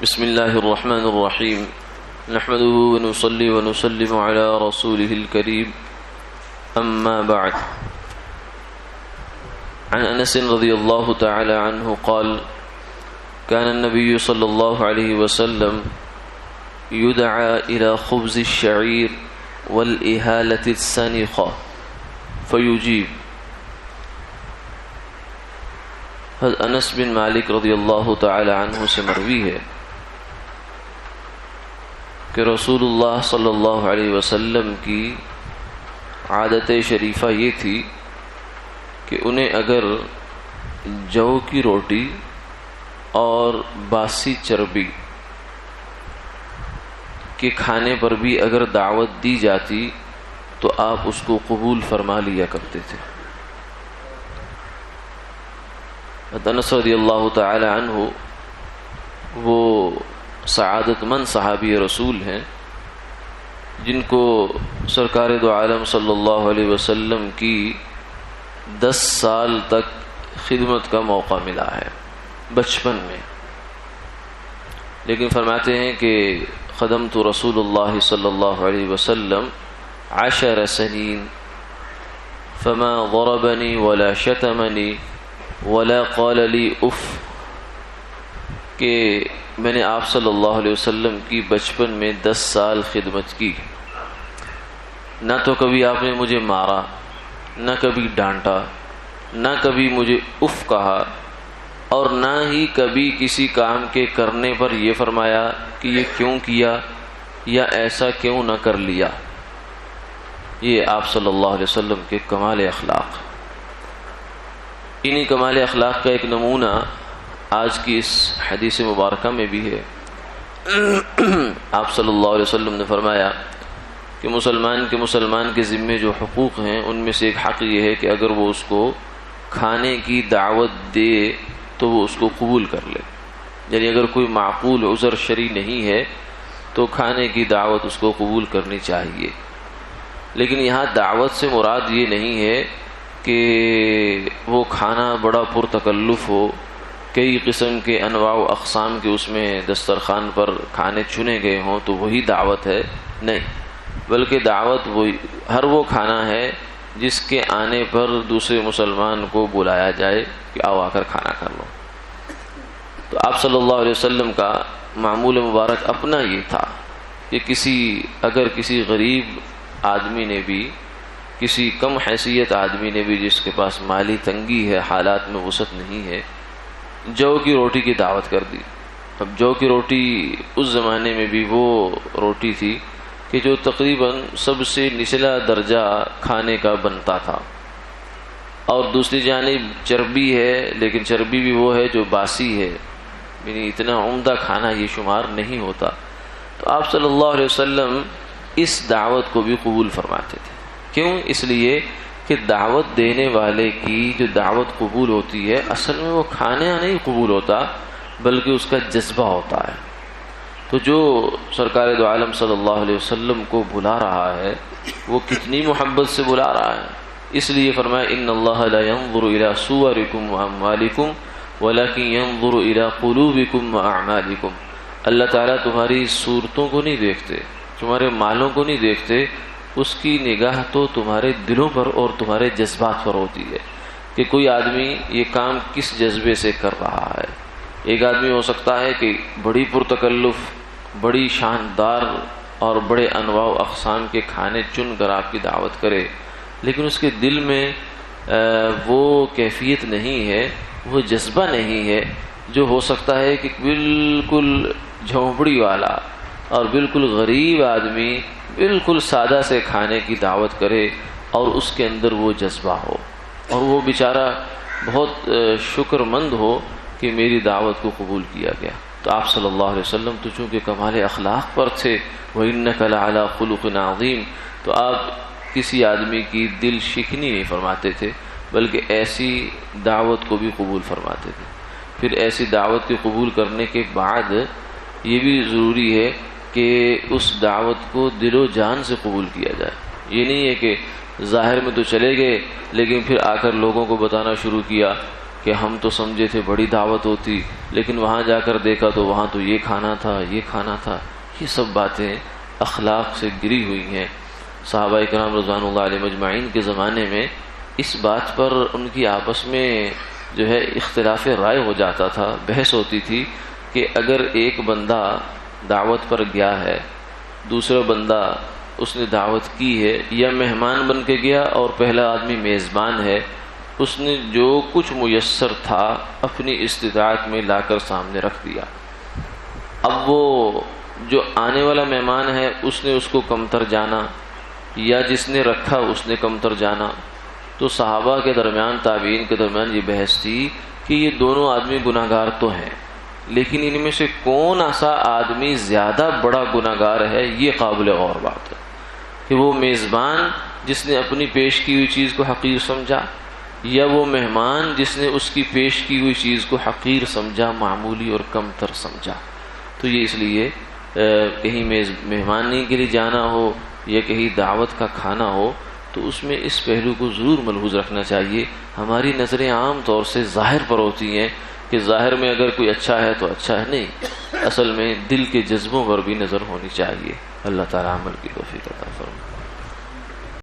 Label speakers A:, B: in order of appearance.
A: بسم الله الرحمن الرحيم نحمده ونصلي ونسلم على رسوله الكريم أما بعد عن أنس رضي الله تعالى عنه قال كان النبي صلى الله عليه وسلم يدعى إلى خبز الشعير والإهالة السنخة فيجيب. حضرت انس بن مالک رضی اللہ تعالی عنہ سے مروی ہے کہ رسول اللہ صلی اللہ علیہ وسلم کی عادت شریفہ یہ تھی کہ انہیں اگر جو کی روٹی اور باسی چربی کے کھانے پر بھی اگر دعوت دی جاتی تو آپ اس کو قبول فرما لیا کرتے تھے. انس رضی اللہ تعالی عنہ وہ سعادت مند صحابی رسول ہیں جن کو سرکار دو عالم صلی اللہ علیہ وسلم کی 10 سال تک خدمت کا موقع ملا ہے بچپن میں. لیکن فرماتے ہیں کہ خدمت رسول اللہ صلی اللہ علیہ وسلم 10 سنین فما ضربنی ولا شتمنی ولا قال لی اف، کہ میں نے آپ صلی اللہ علیہ وسلم کی بچپن میں 10 سال خدمت کی، نہ تو کبھی آپ نے مجھے مارا، نہ کبھی ڈانٹا، نہ کبھی مجھے اف کہا، اور نہ ہی کبھی کسی کام کے کرنے پر یہ فرمایا کہ یہ کیوں کیا یا ایسا کیوں نہ کر لیا. یہ آپ صلی اللہ علیہ وسلم کے کمال اخلاق. انہی کمال اخلاق کا ایک نمونہ آج کی اس حدیث مبارکہ میں بھی ہے. آپ صلی اللہ علیہ وسلم نے فرمایا کہ مسلمان کے ذمے جو حقوق ہیں ان میں سے ایک حق یہ ہے کہ اگر وہ اس کو کھانے کی دعوت دے تو وہ اس کو قبول کر لے. یعنی اگر کوئی معقول عذر شرعی نہیں ہے تو کھانے کی دعوت اس کو قبول کرنی چاہیے. لیکن یہاں دعوت سے مراد یہ نہیں ہے کہ وہ کھانا بڑا پرتکلف ہو، کئی قسم کے انواع و اقسام کے اس میں دسترخوان پر کھانے چنے گئے ہوں تو وہی دعوت ہے. نہیں، بلکہ دعوت ہر وہ کھانا ہے جس کے آنے پر دوسرے مسلمان کو بلایا جائے کہ آؤ آ کر کھانا کر لو. تو آپ صلی اللہ علیہ وسلم کا معمول مبارک اپنا یہ تھا کہ اگر کسی غریب آدمی نے بھی، کسی کم حیثیت آدمی نے بھی جس کے پاس مالی تنگی ہے، حالات میں وسعت نہیں ہے، جو کی روٹی کی دعوت کر دی. اب جو کی روٹی اس زمانے میں بھی وہ روٹی تھی کہ جو تقریباً سب سے نچلا درجہ کھانے کا بنتا تھا، اور دوسری جانب چربی ہے، لیکن چربی بھی وہ ہے جو باسی ہے، یعنی اتنا عمدہ کھانا یہ شمار نہیں ہوتا. تو آپ صلی اللہ علیہ وسلم اس دعوت کو بھی قبول فرماتے تھے. کیوں؟ اس لیے کہ دعوت دینے والے کی جو دعوت قبول ہوتی ہے اصل میں وہ کھانا نہیں قبول ہوتا بلکہ اس کا جذبہ ہوتا ہے. تو جو سرکار دو عالم صلی اللہ علیہ وسلم کو بلا رہا ہے وہ کتنی محبت سے بلا رہا ہے. اس لیے فرمایا ان اللہ لا ينظر الى صورکم واموالکم ولکن ينظر الى قلوبکم واعمالکم. اللہ تعالیٰ تمہاری صورتوں کو نہیں دیکھتے، تمہارے مالوں کو نہیں دیکھتے، اس کی نگاہ تو تمہارے دلوں پر اور تمہارے جذبات پر ہوتی ہے کہ کوئی آدمی یہ کام کس جذبے سے کر رہا ہے. ایک آدمی ہو سکتا ہے کہ بڑی پرتکلف، بڑی شاندار اور بڑے انواع و اقسام کے کھانے چن کر آپ کی دعوت کرے، لیکن اس کے دل میں وہ کیفیت نہیں ہے، وہ جذبہ نہیں ہے. جو ہو سکتا ہے کہ بالکل جھونپڑی والا اور بالکل غریب آدمی بالکل سادہ سے کھانے کی دعوت کرے اور اس کے اندر وہ جذبہ ہو، اور وہ بیچارہ بہت شکر مند ہو کہ میری دعوت کو قبول کیا گیا. تو آپ صلی اللہ علیہ وسلم تو چونکہ کمال اخلاق پر تھے، وَإِنَّكَ لَعَلَىٰ خُلُقٍ عَظِيمٍ، تو آپ کسی آدمی کی دل شکنی نہیں فرماتے تھے بلکہ ایسی دعوت کو بھی قبول فرماتے تھے. پھر ایسی دعوت کے قبول کرنے کے بعد یہ بھی ضروری ہے کہ اس دعوت کو دل و جان سے قبول کیا جائے. یہ نہیں ہے کہ ظاہر میں تو چلے گئے لیکن پھر آ کر لوگوں کو بتانا شروع کیا کہ ہم تو سمجھے تھے بڑی دعوت ہوتی، لیکن وہاں جا کر دیکھا تو وہاں تو یہ کھانا تھا، یہ کھانا تھا۔ یہ سب باتیں اخلاق سے گری ہوئی ہیں۔ صحابہ کرام رضوان اللہ علیہ مجمعین کے زمانے میں اس بات پر ان کی آپس میں جو ہے اختلاف رائے ہو جاتا تھا، بحث ہوتی تھی کہ اگر ایک بندہ دعوت پر گیا ہے، دوسرا بندہ اس نے دعوت کی ہے، یا مہمان بن کے گیا اور پہلا آدمی میزبان ہے، اس نے جو کچھ میسر تھا اپنی استطاعت میں لا کر سامنے رکھ دیا۔ اب وہ جو آنے والا مہمان ہے اس نے اس کو کمتر جانا، یا جس نے رکھا اس نے کمتر جانا۔ تو صحابہ کے درمیان، تابعین کے درمیان یہ بحث تھی کہ یہ دونوں آدمی گناہگار تو ہیں، لیکن ان میں سے کون ایسا آدمی زیادہ بڑا گناہگار ہے؟ یہ قابل غور بات ہے کہ وہ میزبان جس نے اپنی پیش کی ہوئی چیز کو حقیر سمجھا، یا وہ مہمان جس نے اس کی پیش کی ہوئی چیز کو حقیر سمجھا، معمولی اور کمتر سمجھا۔ تو یہ اس لیے کہیں مہمانی کے لیے جانا ہو یا کہیں دعوت کا کھانا ہو تو اس میں اس پہلو کو ضرور ملحوظ رکھنا چاہیے۔ ہماری نظریں عام طور سے ظاہر پر ہوتی ہیں کہ ظاہر میں اگر کوئی اچھا ہے تو اچھا ہے، نہیں، اصل میں دل کے جذبوں پر بھی نظر ہونی چاہیے۔ اللہ تعالیٰ عمل کی توفیق عطا فرمائے۔